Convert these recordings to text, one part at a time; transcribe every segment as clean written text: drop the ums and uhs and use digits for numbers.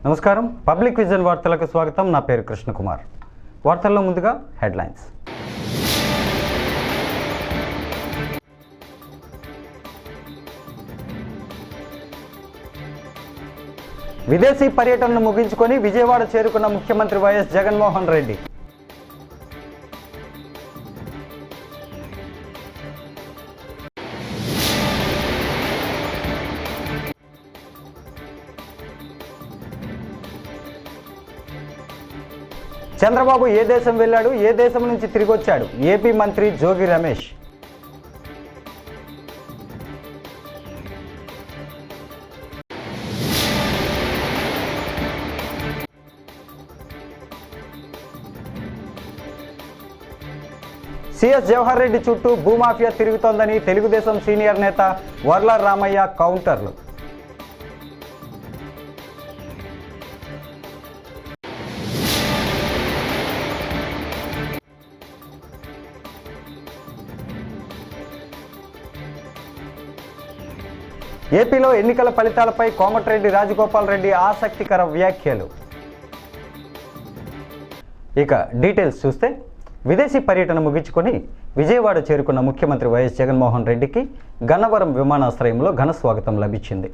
నమస్కారం. Public vision వార్తలకు స్వాగతం. నా పేరు కృష్ణకుమార్. వార్తల్లో ముందుగా హెడ్లైన్స్. విదేశీ పర్యటనను ముగించుకొని విజయవాడ చేరుకున్న ముఖ్యమంత్రి వైఎస్ జగన్మోహన్ రెడ్డి. చంద్రబాబు ఏ దేశం వెళ్ళాడు, ఏ దేశం నుంచి తిరిగి వచ్చాడు? ఏపీ మంత్రి జోగి రమేష్. సిఎస్ జవహర్ రెడ్డి చుట్టూ భూమాఫియా తిరుగుతోందని తెలుగుదేశం సీనియర్ నేత వర్ల రామయ్య కౌంటర్లు. ఏపీలో ఎన్నికల ఫలితాలపై కోమటిరెడ్డి రాజగోపాల్ రెడ్డి ఆసక్తికర వ్యాఖ్యలు. ఇక డీటెయిల్స్ చూస్తే, విదేశీ పర్యటన ముగించుకొని విజయవాడ చేరుకున్న ముఖ్యమంత్రి వైఎస్ జగన్మోహన్ రెడ్డికి గన్నవరం విమానాశ్రయంలో ఘన స్వాగతం లభించింది.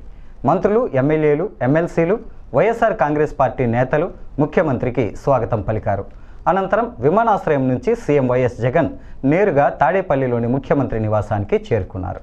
మంత్రులు, ఎమ్మెల్యేలు, ఎమ్మెల్సీలు, వైఎస్ఆర్ కాంగ్రెస్ పార్టీ నేతలు ముఖ్యమంత్రికి స్వాగతం పలికారు. అనంతరం విమానాశ్రయం నుంచి సీఎం వైఎస్ జగన్ నేరుగా తాడేపల్లిలోని ముఖ్యమంత్రి నివాసానికి చేరుకున్నారు.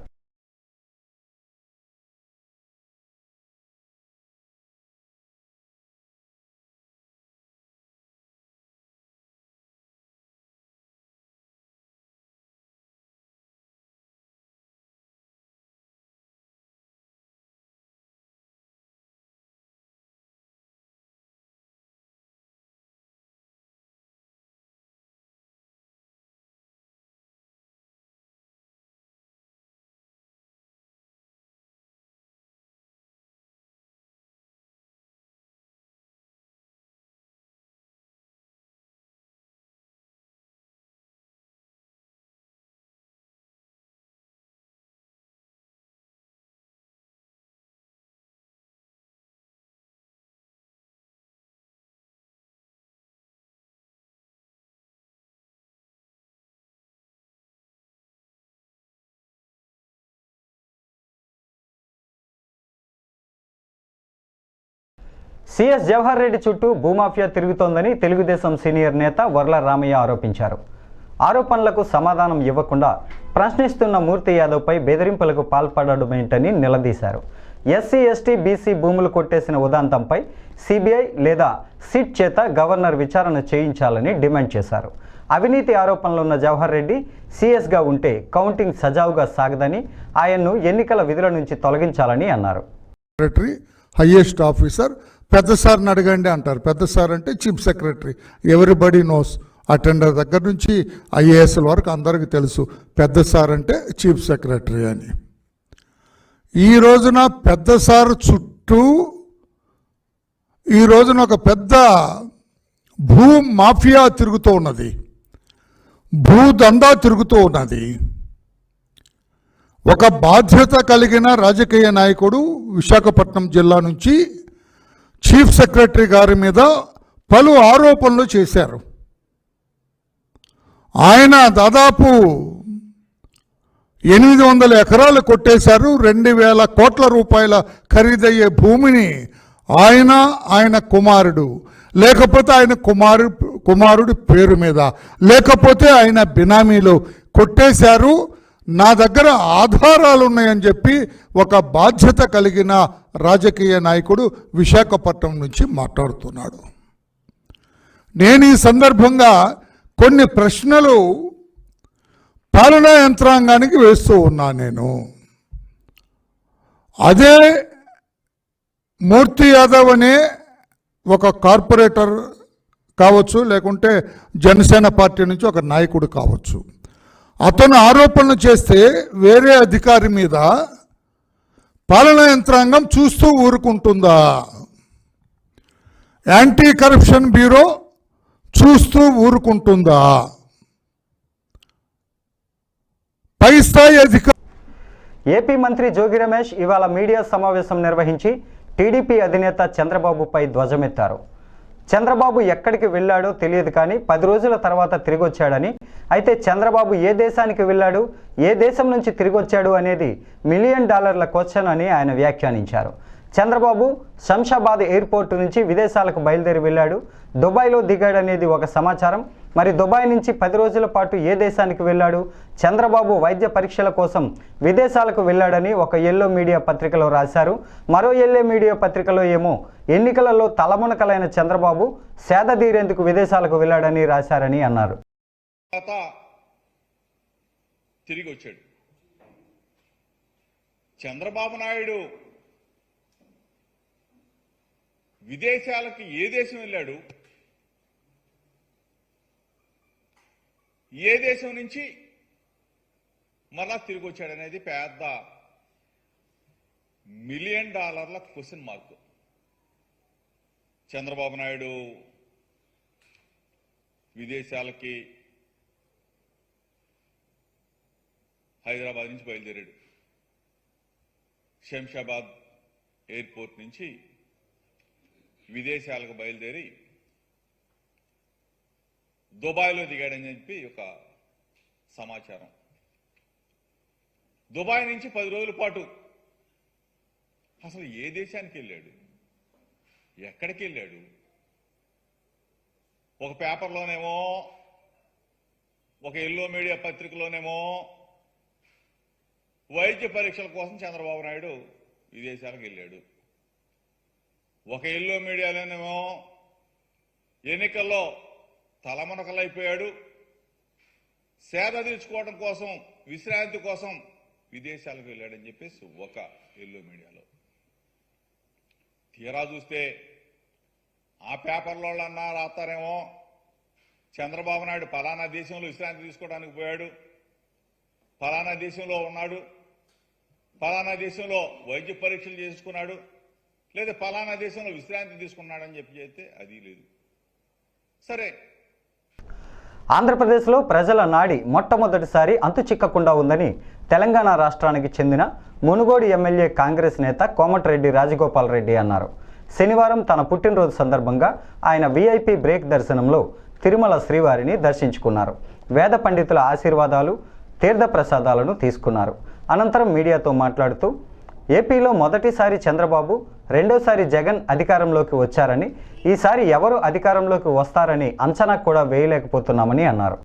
సిఎస్ జవహర్ రెడ్డి చుట్టూ భూమాఫియా తిరుగుతోందని తెలుగుదేశం సీనియర్ నేత వర్ల రామయ్య ఆరోపించారు. ఆరోపణలకు సమాధానం ఇవ్వకుండా ప్రశ్నిస్తున్న మూర్తి యాదవ్పై బెదిరింపులకు పాల్పడమేంటని నిలదీశారు. ఎస్సీ, ఎస్టీ, బీసీ భూములు కొట్టేసిన ఉదంతంపై సిబిఐ లేదా సిట్ చేత గవర్నర్ విచారణ చేయించాలని డిమాండ్ చేశారు. అవినీతి ఆరోపణలున్న జవహర్ రెడ్డి సిఎస్గా ఉంటే కౌంటింగ్ సజావుగా సాగదని, ఆయన్ను ఎన్నికల విధుల నుంచి తొలగించాలని అన్నారు. హైయెస్ట్ ఆఫీసర్ పెద్ద సార్ని అడగండి అంటారు. పెద్ద సార్ అంటే chief secretary. Everybody knows. Attender దగ్గర నుంచి ఐఏఎస్ల వరకు అందరికీ తెలుసు పెద్ద సార్ అంటే చీఫ్ సెక్రటరీ అని. ఈ రోజున పెద్ద సార్ చుట్టూ ఈ రోజున ఒక పెద్ద భూ మాఫియా తిరుగుతూ ఉన్నది, భూదందా తిరుగుతూ ఉన్నది. ఒక బాధ్యత కలిగిన రాజకీయ నాయకుడు విశాఖపట్నం జిల్లా నుంచి చీఫ్ సెక్రటరీ గారి మీద పలు ఆరోపణలు చేశారు. ఆయన దాదాపు 800 ఎకరాలు కొట్టేశారు. 2000 కోట్ల రూపాయల ఖరీదయ్యే భూమిని ఆయన కుమారుడు, లేకపోతే ఆయన కుమారుడి పేరు మీద, లేకపోతే ఆయన బినామీలు కొట్టేశారు. నా దగ్గర ఆధారాలు ఉన్నాయని చెప్పి ఒక బాధ్యత కలిగిన రాజకీయ నాయకుడు విశాఖపట్నం నుంచి మాట్లాడుతున్నాడు. నేను ఈ సందర్భంగా కొన్ని ప్రశ్నలు పాలనా యంత్రాంగానికి వేస్తూ ఉన్నాను. నేను అదే మూర్తి యాదవ్ అనే ఒక కార్పొరేటర్ కావచ్చు, లేకుంటే జనసేన పార్టీ నుంచి ఒక నాయకుడు కావచ్చు, అతను ఆరోపణలు చేస్తే వేరే అధికారి మీద పాలనా యంత్రాంగం చూస్తూ ఊరుకుంటుందా? యాంటీ కరప్షన్ బ్యూరో చూస్తూ ఊరుకుంటుందా? పై స్థాయి అధికారి ఏపీ మంత్రి జోగి రమేష్ ఇవాళ మీడియా సమావేశం నిర్వహించి టీడీపీ అధినేత చంద్రబాబుపై ధ్వజమెత్తారు. చంద్రబాబు ఎక్కడికి వెళ్ళాడో తెలియదు కానీ 10 రోజుల తర్వాత తిరిగి వచ్చాడని, అయితే చంద్రబాబు ఏ దేశానికి వెళ్ళాడు, ఏ దేశం నుంచి తిరిగి వచ్చాడు అనేది $1 మిలియన్ క్వశ్చన్ అని ఆయన వ్యాఖ్యానించారు. చంద్రబాబు శంషాబాద్ ఎయిర్పోర్టు నుంచి విదేశాలకు బయలుదేరి వెళ్ళాడు, దుబాయ్లో దిగాడనేది ఒక సమాచారం. మరి దుబాయ్ నుంచి 10 రోజుల పాటు ఏ దేశానికి వెళ్ళాడు? చంద్రబాబు వైద్య పరీక్షల కోసం విదేశాలకు వెళ్ళాడని ఒక ఎల్లో మీడియా పత్రికలో రాశారు. మరో ఎల్లో మీడియా పత్రికలో ఏమో ఎన్నికలలో తలమునకలైన చంద్రబాబు సేదతీరేందుకు విదేశాలకు వెళ్ళాడని రాశారని అన్నారు. తిరిగి వచ్చాడు చంద్రబాబు నాయుడు. విదేశాలకు ఏ దేశం వెళ్ళాడు, ఏ దేశం నుంచి మళ్ళా తిరిగి వచ్చాడనేది పెద్ద $1 million question mark. Chandrababu Naidu విదేశాలకి హైదరాబాద్ నుంచి బయలుదేరాడు. శంషాబాద్ ఎయిర్పోర్ట్ నుంచి విదేశాలకు బయలుదేరి దుబాయ్లో దిగాడని చెప్పి ఒక సమాచారం. దుబాయ్ నుంచి 10 రోజుల పాటు అసలు ఏ దేశానికి వెళ్ళాడు, ఎక్కడికి వెళ్ళాడు? ఒక పేపర్లోనేమో, ఒక ఎల్లో మీడియా పత్రికలోనేమో వైద్య పరీక్షల కోసం చంద్రబాబు నాయుడు విదేశాలకు వెళ్ళాడు. ఒక ఎల్లో మీడియాలోనేమో ఎన్నికల్లో తలమునకలైపోయాడు, సేద తీర్చుకోవడం కోసం, విశ్రాంతి కోసం విదేశాలకు వెళ్ళాడని చెప్పేసి ఒక ఎల్లో మీడియాలో. తీరా చూస్తే ఆ పేపర్లో అన్నా రాస్తారేమో చంద్రబాబు నాయుడు ఫలానా దేశంలో విశ్రాంతి తీసుకోవడానికి పోయాడు, ఫలానా దేశంలో ఉన్నాడు, ఫలానా దేశంలో వైద్య పరీక్షలు చేసుకున్నాడు, లేదా ఫలానా దేశంలో విశ్రాంతి తీసుకున్నాడని చెప్పి చేస్తే అది లేదు. సరే, ఆంధ్రప్రదేశ్లో ప్రజల నాడి మొట్టమొదటిసారి అంతు చిక్కకుండా ఉందని తెలంగాణ రాష్ట్రానికి చెందిన మునుగోడు ఎమ్మెల్యే కాంగ్రెస్ నేత కోమటిరెడ్డి రాజగోపాల్ రెడ్డి అన్నారు. శనివారం తన పుట్టినరోజు సందర్భంగా ఆయన వీఐపీ బ్రేక్ దర్శనంలో తిరుమల శ్రీవారిని దర్శించుకున్నారు. వేద పండితుల ఆశీర్వాదాలు, తీర్థప్రసాదాలను తీసుకున్నారు. అనంతరం మీడియాతో మాట్లాడుతూ ఏపీలో మొదటిసారి చంద్రబాబు, రెండోసారి జగన్ అధికారంలోకి వచ్చారని, ఈసారి ఎవరు అధికారంలోకి వస్తారని అంచనా కూడా వేయలేకపోతున్నామని అన్నారు.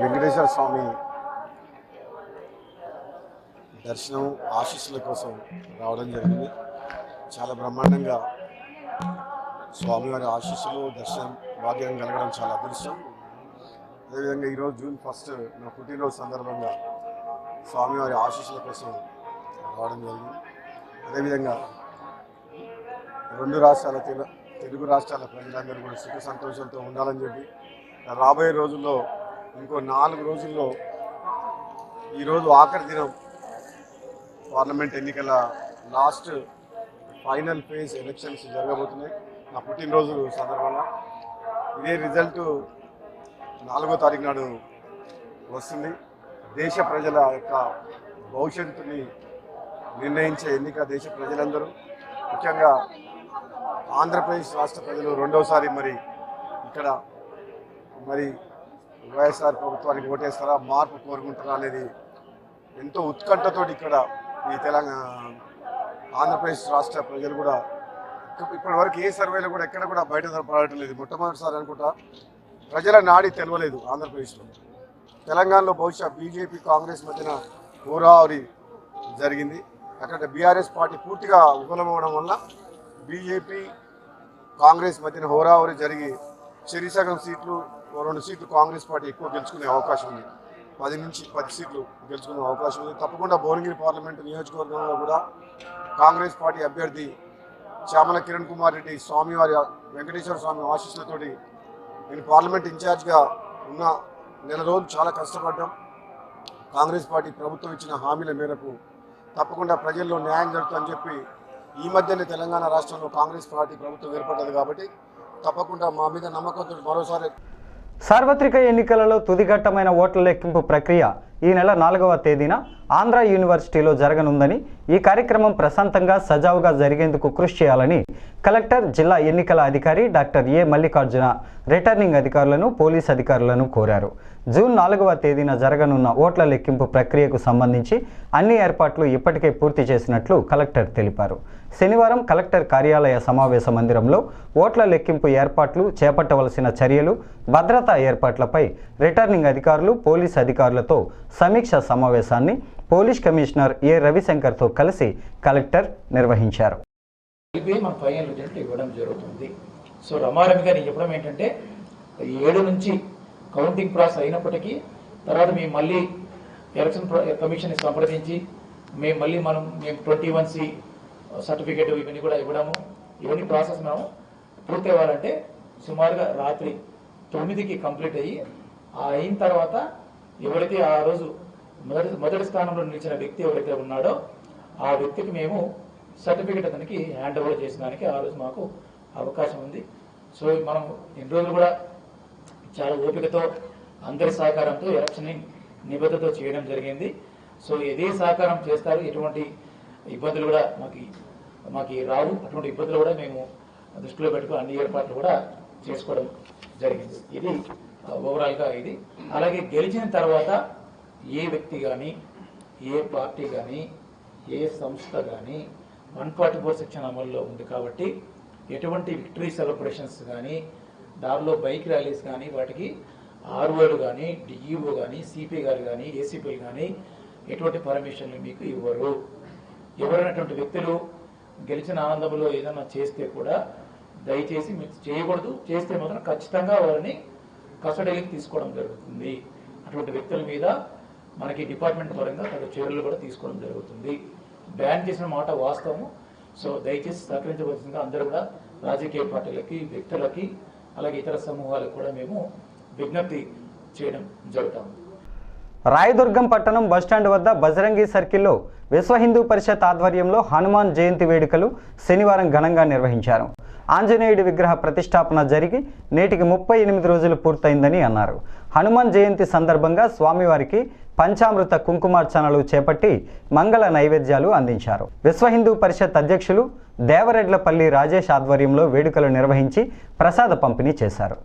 వెంకటేశ్వర స్వామి దర్శనం ఆశీస్సుల కోసం రావడం జరిగింది. చాలా బ్రహ్మాండంగా స్వామివారి ఆశీస్సులు, దర్శనం భాగ్యం కలగడం చాలా అదృష్టం. అదేవిధంగా ఈరోజు June 1 నా పుట్టినరోజు సందర్భంగా స్వామివారి ఆశీస్సుల కోసం రావడం జరిగింది. అదేవిధంగా రెండు రాష్ట్రాల తెలుగు రాష్ట్రాల ప్రజలందరూ కూడా సుఖ సంతోషంతో ఉండాలని చెప్పి, రాబోయే రోజుల్లో ఇంకో 4 రోజుల్లో ఈరోజు ఆఖరి దినం పార్లమెంట్ ఎన్నికల లాస్ట్ ఫైనల్ ఫేజ్ ఎలక్షన్స్ జరగబోతున్నాయి. నా పుట్టినరోజు సందర్భంగా ఇదే రిజల్ట్ 4వ తారీఖు నాడు వస్తుంది. దేశ ప్రజల యొక్క భవిష్యత్తుని నిర్ణయించే ఎన్నిక దేశ ప్రజలందరూ, ముఖ్యంగా ఆంధ్రప్రదేశ్ రాష్ట్ర ప్రజలు రెండవసారి మరి ఇక్కడ మరి వైఎస్ఆర్ ప్రభుత్వానికి ఓటేస్తారా, మార్పు కోరుకుంటారా అనేది ఎంతో ఉత్కంఠతో ఇక్కడ ఈ తెలంగాణ ఆంధ్రప్రదేశ్ రాష్ట్ర ప్రజలు కూడా ఇప్పటివరకు ఏ సర్వేలో కూడా ఎక్కడ కూడా బయట పడటం లేదు. మొట్టమొదటిసారి అనుకుంటా ప్రజల నాడి తెలవలేదు ఆంధ్రప్రదేశ్లో. తెలంగాణలో బహుశా బీజేపీ కాంగ్రెస్ మధ్యన హోరాహోరీ జరిగింది. అక్కడ బీఆర్ఎస్ పార్టీ పూర్తిగా విఫలమవడం వల్ల బీజేపీ కాంగ్రెస్ మధ్యన హోరాహోరీ జరిగి చెరిసగం సీట్లు 2 సీట్లు కాంగ్రెస్ పార్టీ ఎక్కువ గెలుచుకునే అవకాశం ఉంది. 10 నుంచి 10 సీట్లు గెలుచుకునే అవకాశం ఉంది. తప్పకుండా భువనగిరి పార్లమెంటు నియోజకవర్గంలో కూడా కాంగ్రెస్ పార్టీ అభ్యర్థి చామల కిరణ్ కుమార్ రెడ్డి స్వామివారి వెంకటేశ్వర స్వామి ఆశీస్సులతోటి నేను పార్లమెంట్ ఇన్ఛార్జ్గా ఉన్న నెల రోజులు చాలా కష్టపడ్డాం. కాంగ్రెస్ పార్టీ ప్రభుత్వం ఇచ్చిన హామీల మేరకు తప్పకుండా ప్రజల్లో న్యాయం జరుగుతుందని చెప్పి ఈ మధ్యనే తెలంగాణ రాష్ట్రంలో కాంగ్రెస్ పార్టీ ప్రభుత్వం ఏర్పడ్డది కాబట్టి తప్పకుండా మా మీద నమ్మకంతో మరోసారి. సార్వత్రిక ఎన్నికలలో తుదిఘట్టమైన ఓట్ల లెక్కింపు ప్రక్రియ ఈ నెల 4వ తేదీన ఆంధ్ర యూనివర్సిటీలో జరగనుందని, ఈ కార్యక్రమం ప్రశాంతంగా సజావుగా జరిగేందుకు కృషి చేయాలని కలెక్టర్, జిల్లా ఎన్నికల అధికారి డాక్టర్ ఏ మల్లికార్జున రిటర్నింగ్ అధికారులను, పోలీస్ అధికారులను కోరారు. జూన్ 4వ తేదీన జరగనున్న ఓట్ల లెక్కింపు ప్రక్రియకు సంబంధించి అన్ని ఏర్పాట్లు ఇప్పటికే పూర్తి చేసినట్లు కలెక్టర్ తెలిపారు. శనివారం కలెక్టర్ కార్యాలయ సమావేశ మందిరంలో ఓట్ల లెక్కింపు ఏర్పాట్లు, చేపట్టవలసిన చర్యలు, భద్రతా ఏర్పాట్లపై రిటర్నింగ్ అధికారులు, పోలీస్ అధికారులతో సమీక్ష సమావేశాన్ని పోలీస్ కమిషనర్ ఏ రవిశంకర్తో కలిసి కలెక్టర్ నిర్వహించారు. మన ఫైనల్ రిజల్ట్ ఇవ్వడం జరుగుతుంది. సో రమారమిగా నేను చెప్పడం ఏంటంటే 7 నుంచి కౌంటింగ్ ప్రాసెస్ అయినప్పటికీ తర్వాత మేము మళ్ళీ ఎలక్షన్ కమిషన్ సంప్రదించి మేము 21C సర్టిఫికేట్ ఇవన్నీ కూడా ఇవ్వడము, ఇవన్నీ ప్రాసెస్ మేము పూర్తి అవ్వాలంటే సుమారుగా రాత్రి 9కి కంప్లీట్ అయ్యి అయిన తర్వాత ఎవరైతే ఆ రోజు మొదటి స్థానంలో నిలిచిన వ్యక్తి ఎవరైతే ఉన్నాడో ఆ వ్యక్తికి మేము సర్టిఫికేట్ అతనికి హ్యాండ్ ఓవర్ చేసడానికి ఆ రోజు మాకు అవకాశం ఉంది. సో మనం ఎన్ని రోజులు కూడా చాలా ఓపికతో అందరి సహకారంతో ఎలక్షన్ నిబద్ధతతో చేయడం జరిగింది. సో ఇదే సహకారం చేస్తారు, ఎటువంటి ఇబ్బందులు కూడా మాకు రావు. అటువంటి ఇబ్బందులు కూడా మేము దృష్టిలో పెట్టుకుని అన్ని ఏర్పాట్లు కూడా చేసుకోవడం జరిగింది. ఇది ఓవరాల్గా ఇది. అలాగే గెలిచిన తర్వాత ఏ వ్యక్తి కానీ, ఏ పార్టీ కానీ, ఏ సంస్థ కానీ 144 సెక్షన్ అమల్లో ఉంది కాబట్టి ఎటువంటి విక్టరీ సెలబ్రేషన్స్ కానీ, దారిలో బైక్ ర్యాలీస్ కానీ, వాటికి ఆర్ఓలు కానీ, డిఈఓ కానీ, సిపి గారు కానీ, ఏసీపీలు కానీ ఎటువంటి పర్మిషన్లు మీకు ఇవ్వరు. ఎవరైనటువంటి వ్యక్తులు గెలిచిన ఆనందంలో ఏదైనా చేస్తే కూడా దయచేసి మీరు చేయకూడదు. చేస్తే మాత్రం ఖచ్చితంగా వారిని కస్టడీకి తీసుకోవడం జరుగుతుంది. అటువంటి వ్యక్తుల మీద మనకి డిపార్ట్మెంట్ పరంగా తగు చర్యలు కూడా తీసుకోవడం జరుగుతుంది. బ్యాన్ చేసిన మాట వాస్తవము. సో దయచేసి సహకరించవలసిందిగా అందరూ కూడా రాజకీయ పార్టీలకి, వ్యక్తులకి, అలాగే ఇతర సమూహాలకు కూడా మేము విజ్ఞప్తి చేయడం జరుగుతుంది. రాయదుర్గం పట్టణం బస్టాండ్ వద్ద బజరంగి సర్కిల్లో విశ్వ హిందూ పరిషత్ ఆధ్వర్యంలో హనుమాన్ జయంతి వేడుకలు శనివారం ఘనంగా నిర్వహించారు. ఆంజనేయుడి విగ్రహ ప్రతిష్టాపన జరిగి నేటికి 38 రోజులు పూర్తయిందని అన్నారు. హనుమాన్ జయంతి సందర్భంగా స్వామివారికి పంచామృత కుంకుమార్చనలు చేపట్టి మంగళ నైవేద్యాలు అందించారు. విశ్వ హిందూ పరిషత్ అధ్యక్షులు దేవరెడ్లపల్లి రాజేష్ ఆధ్వర్యంలో వేడుకలు నిర్వహించి ప్రసాద పంపిణీ చేశారు.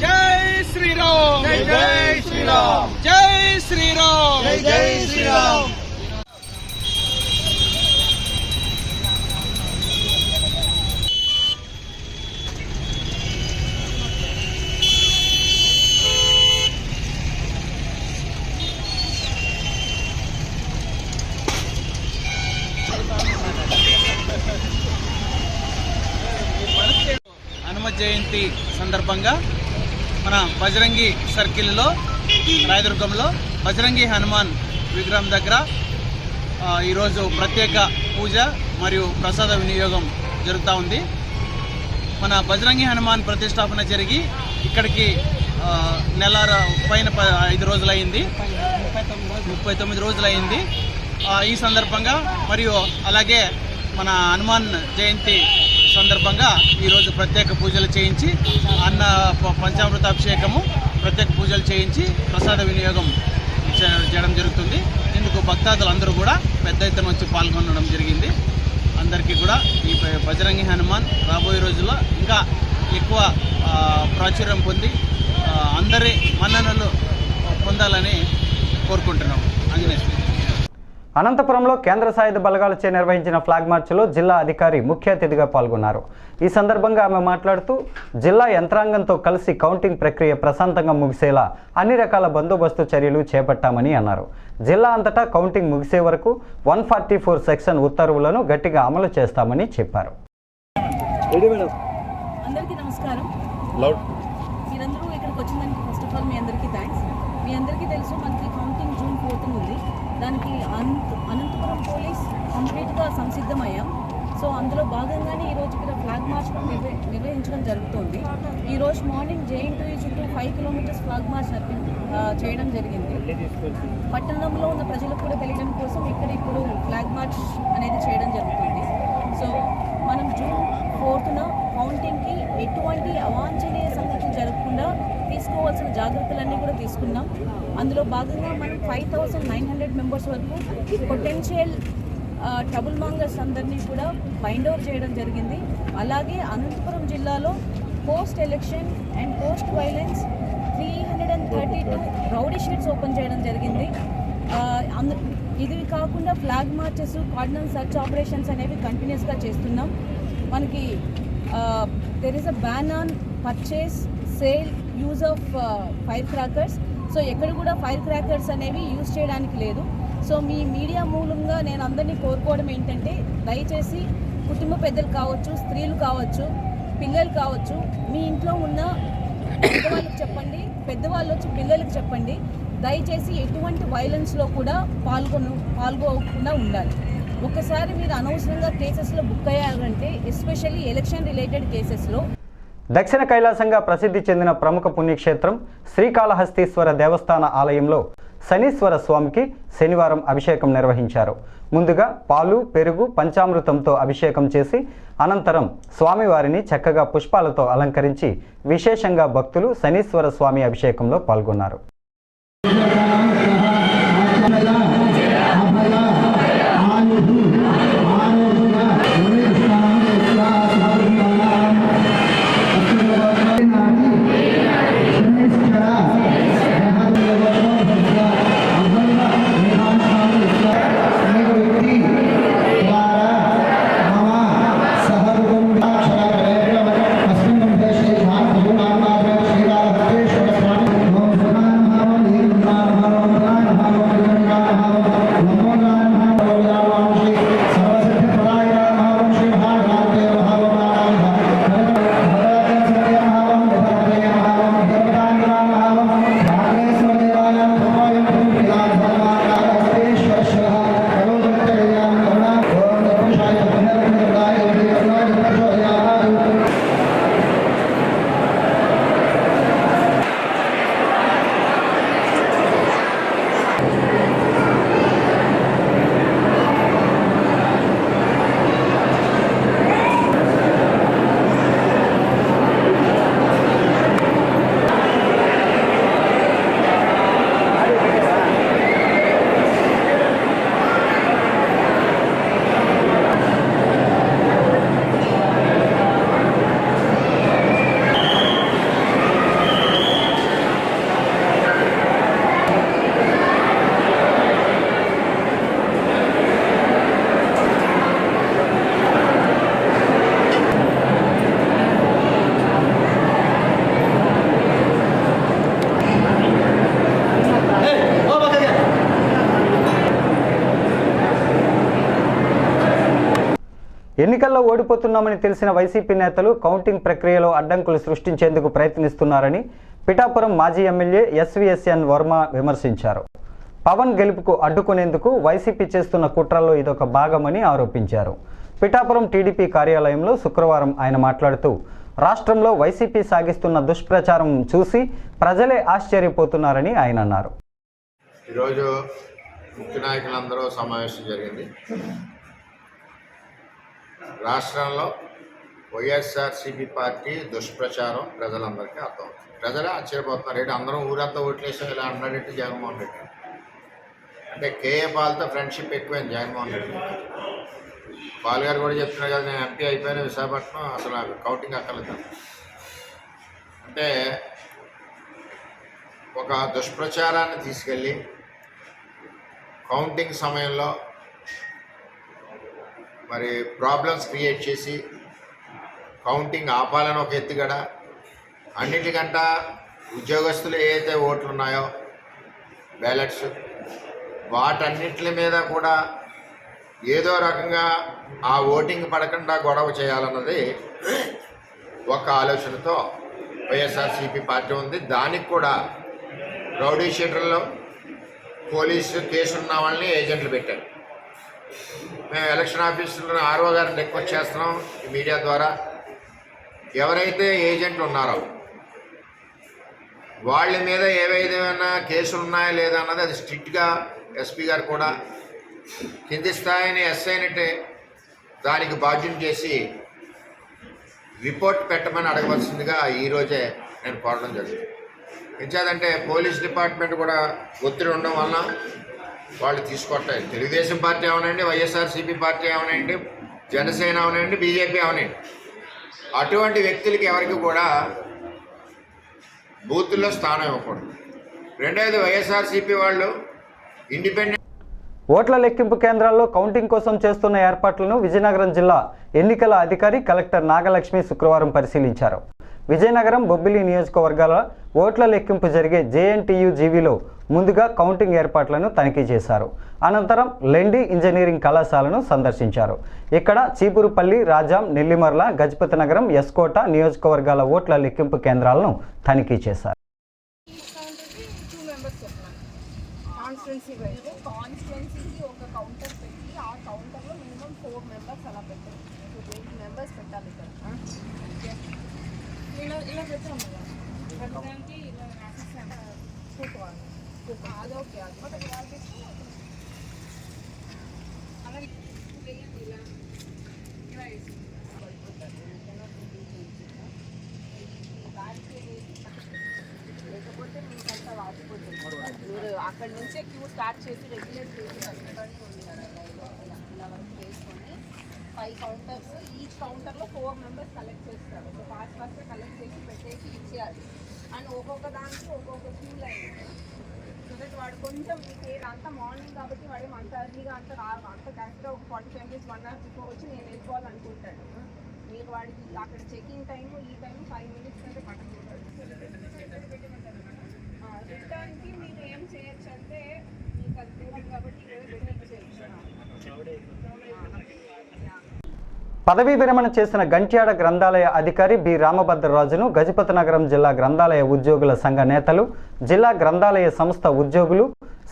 జై శ్రీరామ్, జై శ్రీరామ్, జై శ్రీరామ్, జై శ్రీరామ్. హనుమ జయంతి సందర్భంగా మన బజరంగి సర్కిల్లో రాయదుర్గంలో బజరంగి హనుమాన్ విగ్రహం దగ్గర ఈరోజు ప్రత్యేక పూజ మరియు ప్రసాద వినియోగం జరుగుతూ ఉంది. మన బజరంగి హనుమాన్ ప్రతిష్టాపన జరిగి ఇక్కడికి నెల పైన 5 రోజులైంది, 39 రోజులైంది. ఈ సందర్భంగా మరియు అలాగే మన హనుమాన్ జయంతి సందర్భంగా ఈరోజు ప్రత్యేక పూజలు చేయించి పంచామృత అభిషేకము, ప్రత్యేక పూజలు చేయించి ప్రసాద వినియోగం చేయడం జరుగుతుంది. ఇందుకు భక్తాదులందరూ కూడా పెద్ద ఎత్తున వచ్చి పాల్గొనడం జరిగింది. అందరికీ కూడా ఈ బజరంగి హనుమాన్ రాబోయే రోజుల్లో ఇంకా ఎక్కువ ప్రాచుర్యం పొంది అందరి మన్ననలు పొందాలని కోరుకుంటున్నాం. ఆంజనేయ స్వామి. అనంతపురంలో కేంద్ర సాయుధ బలగాలచే నిర్వహించిన ఫ్లాగ్ మార్చ్లో జిల్లా అధికారి ముఖ్య అతిథిగా పాల్గొన్నారు. ఈ సందర్భంగా ఆమె మాట్లాడుతూ జిల్లా యంత్రాంగంతో కలిసి కౌంటింగ్ ప్రక్రియ ప్రశాంతంగా ముగిసేలా అన్ని రకాల బందోబస్తు చర్యలు చేపట్టామని అన్నారు. జిల్లా అంతటా కౌంటింగ్ ముగిసే వరకు 144 సెక్షన్ ఉత్తర్వులను గట్టిగా అమలు చేస్తామని చెప్పారు. అందరికీ నమస్కారం. మీరందరూ ఇక్కడికి వచ్చిందానికి ఫస్ట్ ఆఫ్ ఆల్ మీ అందరికీ థ్యాంక్స్. మీ అందరికీ తెలుసు మనకి కౌంటింగ్ జూన్ 4th ఉంది. దానికి అనంతపురం పోలీస్ కంప్లీట్గా సంసిద్ధమయ్యాం. సో అందులో భాగంగానే ఈరోజు ఇక్కడ ఫ్లాగ్ మార్చ్ నిర్వహించడం జరుగుతుంది. ఈరోజు మార్నింగ్ JNTU చుట్టూ 5 కిలోమీటర్స్ ఫ్లాగ్ మార్చ్ చేయడం జరిగింది. పట్టణంలో ఉన్న ప్రజలకు కూడా తెలియడం కోసం ఇక్కడ ఇప్పుడు ఫ్లాగ్ మార్చ్ అనేది చేయడం జరుగుతుంది. సో మనం జూన్ 4th కౌంటింగ్కి ఎటువంటి అవాంఛనీయ సంఘటనలు జరగకుండా తీసుకోవాల్సిన జాగ్రత్తలన్నీ కూడా తీసుకున్నాం. అందులో భాగంగా మనం 5900 మెంబర్స్ వరకు పొటెన్షియల్ ట్రబుల్ మాంగర్స్ అందరినీ కూడా బైండ్ ఓవర్ చేయడం జరిగింది. అలాగే అనంతపురం జిల్లాలో post election and post violence 332 rowdy sheets open చేయడం జరిగింది. ఇది కాకుండా flag marches, cardinal search operations అనేవి కంటిన్యూస్గా చేస్తున్నాం. మనకి there is a ban on purchase, sale, use of fire crackers. So ఎక్కడ కూడా ఫైర్ క్రాకర్స్ అనేవి యూజ్ చేయడానికి లేదు. సో మీ మీడియా మూలంగా నేను అందరినీ కోరుకోవడం ఏంటంటే, దయచేసి కుటుంబ పెద్దలు కావచ్చు, స్త్రీలు కావచ్చు, పిల్లలు కావచ్చు, మీ ఇంట్లో ఉన్న పెద్దవాళ్ళకి చెప్పండి, పెద్దవాళ్ళు వచ్చి పిల్లలకి చెప్పండి, దయచేసి ఎటువంటి వైలెన్స్లో కూడా పాల్గొనకుండా ఉండాలి. ఒకసారి మీరు అనవసరంగా కేసెస్లో బుక్ అయ్యారంటే, ఎస్పెషల్లీ ఎలక్షన్ రిలేటెడ్ కేసెస్లో. దక్షిణ కైలాసంగా ప్రసిద్ధి చెందిన ప్రముఖ పుణ్యక్షేత్రం శ్రీకాళహస్తీశ్వర దేవస్థాన ఆలయంలో శనీశ్వర స్వామికి శనివారం అభిషేకం నిర్వహించారు. ముందుగా పాలు, పెరుగు, పంచామృతంతో అభిషేకం చేసి అనంతరం స్వామివారిని చక్కగా పుష్పాలతో అలంకరించి విశేషంగా భక్తులు శనీశ్వర స్వామి అభిషేకంలో పాల్గొన్నారు. ఎన్నికల్లో ఓడిపోతున్నామని తెలిసిన వైసీపీ నేతలు కౌంటింగ్ ప్రక్రియలో అడ్డంకులు సృష్టించేందుకు ప్రయత్నిస్తున్నారని పిఠాపురం మాజీ ఎమ్మెల్యే ఎస్విఎస్ఎన్ వర్మ విమర్శించారు. పవన్ గెలుపుకు అడ్డుకునేందుకు వైసీపీ చేస్తున్న కుట్రల్లో ఇదొక భాగమని ఆరోపించారు. పిఠాపురం టీడీపీ కార్యాలయంలో శుక్రవారం ఆయన మాట్లాడుతూ రాష్ట్రంలో వైసీపీ సాగిస్తున్న దుష్ప్రచారం చూసి ప్రజలే ఆశ్చర్యపోతున్నారని ఆయన అన్నారు. ఈరోజు ముఖ్య నాయకులందరూ సమావేశం జరిగింది. రాష్ట్రంలో వైఎస్ఆర్సీపీ పార్టీ దుష్ప్రచారం ప్రజలందరికీ అర్థమవుతుంది. ప్రజలే ఆశ్చర్యపోతున్నారు. ఏంటి అందరం ఊరంతా ఓట్లేసాం ఇలా అన్నాడంటే జగన్మోహన్ రెడ్డి అంటే కేఏ పాల్తో ఫ్రెండ్షిప్ ఎక్కువైంది జగన్మోహన్ రెడ్డి. పాల్ గారు కూడా చెప్తున్నారు కదా, నేను ఎంపీ అయిపోయిన విశాఖపట్నం అసలు కౌంటింగ్ అక్కర్లేదు అంటే ఒక దుష్ప్రచారాన్ని తీసుకెళ్ళి కౌంటింగ్ సమయంలో మరి ప్రాబ్లమ్స్ క్రియేట్ చేసి కౌంటింగ్ ఆపాలని ఒక ఎత్తుగడ, అన్నిటికంట ఉద్యోగస్తులు ఏదైతే ఓట్లు ఉన్నాయో బ్యాలెట్స్ వాటన్నిటి మీద కూడా ఏదో రకంగా ఆ ఓటింగ్ పడకుండా గొడవ చేయాలన్నది ఒక ఆలోచనతో వైఎస్ఆర్సీపీ పార్టీ ఉంది. దానికి కూడా రౌడీ షీటర్లో పోలీసు కేసు ఉన్న వాళ్ళని ఏజెంట్లు పెట్టారు. మేము ఎలక్షన్ ఆఫీసులో ఆర్ఓ గారిని రిక్వెస్ట్ చేస్తున్నాం ఈ మీడియా ద్వారా, ఎవరైతే ఏజెంట్లు ఉన్నారో వాళ్ళ మీద ఏవైనా కేసులు ఉన్నాయా లేదా అన్నది అది స్ట్రిక్ట్గా ఎస్పీ గారు కూడా కింది స్థాయిని ఎస్ఐనట్టే దానికి బాధ్యం చేసి రిపోర్ట్ పెట్టమని అడగవలసిందిగా ఈరోజే నేను కోరడం జరిగింది. ఎంచేదంటే పోలీస్ డిపార్ట్మెంట్ కూడా ఒత్తిడి ఉండడం వలన వాళ్ళు తీసుకోవట్లేదు. తెలుగుదేశం పార్టీ అవనండి, వైఎస్ఆర్సీపీ పార్టీ అవనండి, జనసేన అవనండి, బీజేపీ అవనండి, అటువంటి వ్యక్తులకి ఎవరికి కూడా బూతుల్లో స్థానం ఇవ్వకూడదు. రెండవది వైఎస్ఆర్సీపీ వాళ్ళు ఇండిపెండెంట్ ఓట్ల లెక్కింపు కేంద్రాల్లో కౌంటింగ్ కోసం చేస్తున్న ఏర్పాట్లను విజయనగరం జిల్లా ఎన్నికల అధికారి కలెక్టర్ నాగలక్ష్మి శుక్రవారం పరిశీలించారు. విజయనగరం, బొబ్బిలి నియోజకవర్గాల ఓట్ల లెక్కింపు జరిగే JNTU-GVలో ముందుగా కౌంటింగ్ ఏర్పాట్లను తనిఖీ చేశారు. అనంతరం లెండి ఇంజనీరింగ్ కళాశాలను సందర్శించారు. ఇక్కడ చీపురుపల్లి, రాజాం, నెల్లిమర్ల, గజపతి నగరం, ఎస్కోట నియోజకవర్గాల ఓట్ల లెక్కింపు కేంద్రాలను తనిఖీ చేశారు. కాన్స్టిట్యున్సీకి ఒక కౌంటర్ పెట్టి ఆ కౌంటర్లో మినిమం 4 మెంబర్స్ అలా పెట్టారు. 8 మెంబర్స్ పెట్టాలి ఇక్కడ. ఇలా పెట్టాము కదా పెట్టడానికి ఇలా అదొకే అది అలాగే ఇలా ఇలా వేసి లేకపోతే మీకంతా వాచిపోతుంది. మీరు అక్కడి నుంచే క్యూ స్టార్ట్ చేసి రెగ్యులేట్ చేసి ఇలా వరకు వేసుకొని 5 కౌంటర్స్, ఈచ్ కౌంటర్లో 4 మెంబర్స్ కలెక్ట్ చేస్తారు. సో ఫాస్ట్ కలెక్ట్ చేసి పెట్టేసి ఇచ్చేయాలి. అండ్ ఒక్కొక్క దానికి ఒక్కొక్క క్యూ లైన్ సో దట్ వాడు కొంచెం మీకు అంతా మార్నింగ్ కాబట్టి వాడు అంత ఎర్లీగా అంత రాదు. అంత కరెక్ట్గా ఒక 45 minutes 1 hour బిఫోర్ వచ్చి నేను వెళ్ళిపోవాలనుకుంటాను. మీకు వాడికి అక్కడ చెకింగ్ టైము ఈ టైము 5 minutes కంటే పట్టకూడదు. రిటర్న్కి మీరు ఏం చేయొచ్చు అంటే మీకు అది దూరం కాబట్టి రిటర్న్ చేయొచ్చు. పదవీ విరమణ చేసిన గంట్యాడ గ్రంథాలయ అధికారి బి రామభద్రరాజును గజపతి నగరం జిల్లా గ్రంథాలయ ఉద్యోగుల సంఘ నేతలు, జిల్లా గ్రంథాలయ సంస్థ ఉద్యోగులు,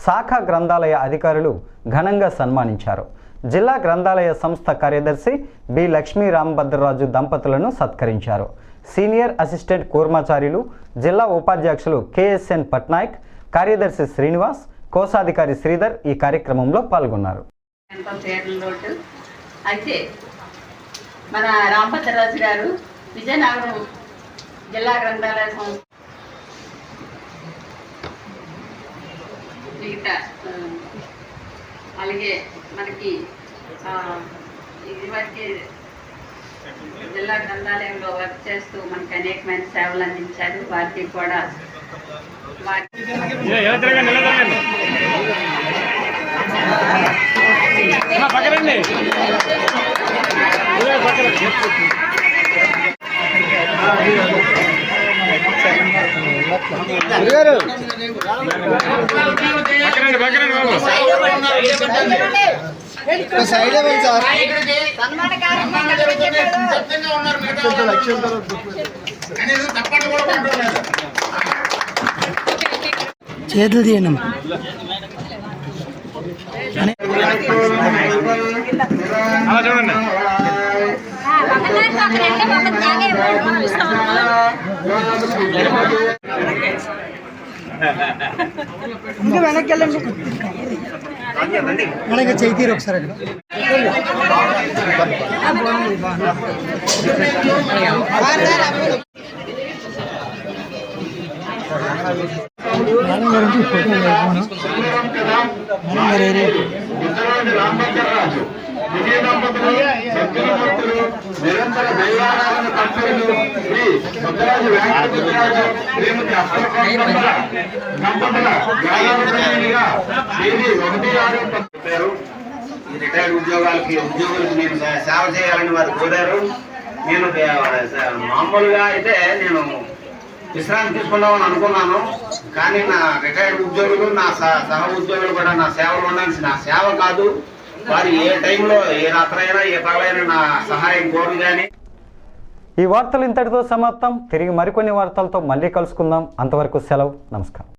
శాఖ గ్రంథాలయ అధికారులు ఘనంగా సన్మానించారు. జిల్లా గ్రంథాలయ సంస్థ కార్యదర్శి బి లక్ష్మీ రామభద్రరాజు దంపతులను సత్కరించారు. సీనియర్ అసిస్టెంట్ కూర్మాచార్యులు, జిల్లా ఉపాధ్యక్షులు KSN పట్నాయక్, కార్యదర్శి శ్రీనివాస్, కోశాధికారి శ్రీధర్ ఈ కార్యక్రమంలో పాల్గొన్నారు. అయితే మన రామభద్రరాజు గారు విజయనగరం జిల్లా గ్రంథాలయ సంస్థ మిగతా అలాగే మనకి ఇదివరకు జిల్లా గ్రంథాలయంలో వర్క్ చేస్తూ మనకి అనేకమైన సేవలు అందించారు. వారికి కూడా చేతులు తీయడం చూడండి. ఇంకా వెనక్కి వెళ్ళండి. మనకి చేయి తీరు ఒకసారి నిరంతర దైవారాధన తత్పరులు శ్రీ ముద్దరాజు వెంకటరాజు శ్రీమతి అష్టమంతుల దంపతుల జ్ఞానాభిమానిగా తేదీ 1/6 ఈ రిటైర్డ్ ఉద్యోగులకు నేను సేవ చేయాలని వారు కోరారు. నేను మామూలుగా అయితే నేను విశ్రాంతి తీసుకుందామని అనుకున్నాను. కానీ నా రిటైర్డ్ ఉద్యోగులు, నా సహ ఉద్యోగులు కూడా నా సేవలు ఉండాల్సిన నా సేవ కాదు. వారు ఏ టైంలో ఏ రాత్రైనా ఏ పగలైనా నా సహాయం కోరు. కానీ ఈ వార్తలు ఇంతటితో సమాప్తం. తిరిగి మరికొన్ని వార్తలతో మళ్ళీ కలుసుకుందాం. అంతవరకు సెలవు. నమస్కారం.